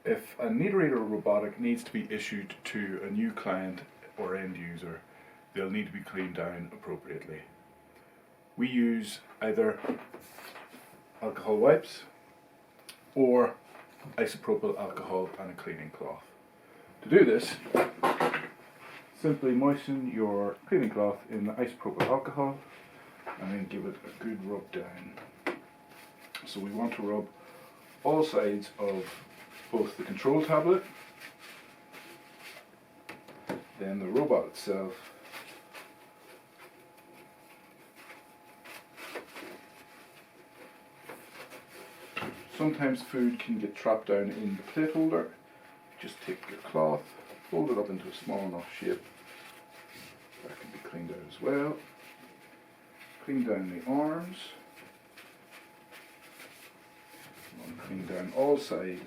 If a NER robotic needs to be issued to a new client or end user, they'll need to be cleaned down appropriately. We use either alcohol wipes or isopropyl alcohol and a cleaning cloth. To do this, simply moisten your cleaning cloth in the isopropyl alcohol and then give it a good rub down. So we want to rub all sides of both the control tablet, then the robot itself, sometimes food can get trapped down in the plate holder. Just take your cloth, fold it up into a small enough shape. That can be cleaned out as well. Clean down the arms. And clean down all sides,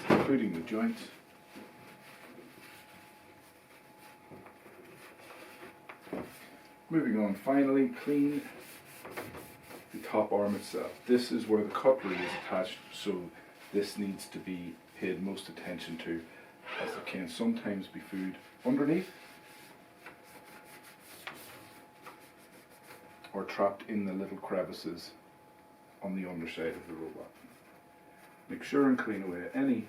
including the joints. Moving on, finally, clean the top arm itself. This is where the cutlery is attached, so this needs to be paid most attention to, as there can sometimes be food underneath or trapped in the little crevices on the underside of the robot. Make sure and clean away any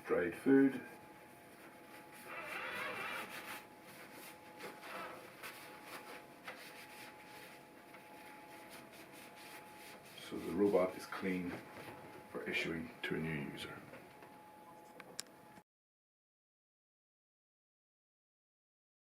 dried food. So the robot is clean for issuing to a new user.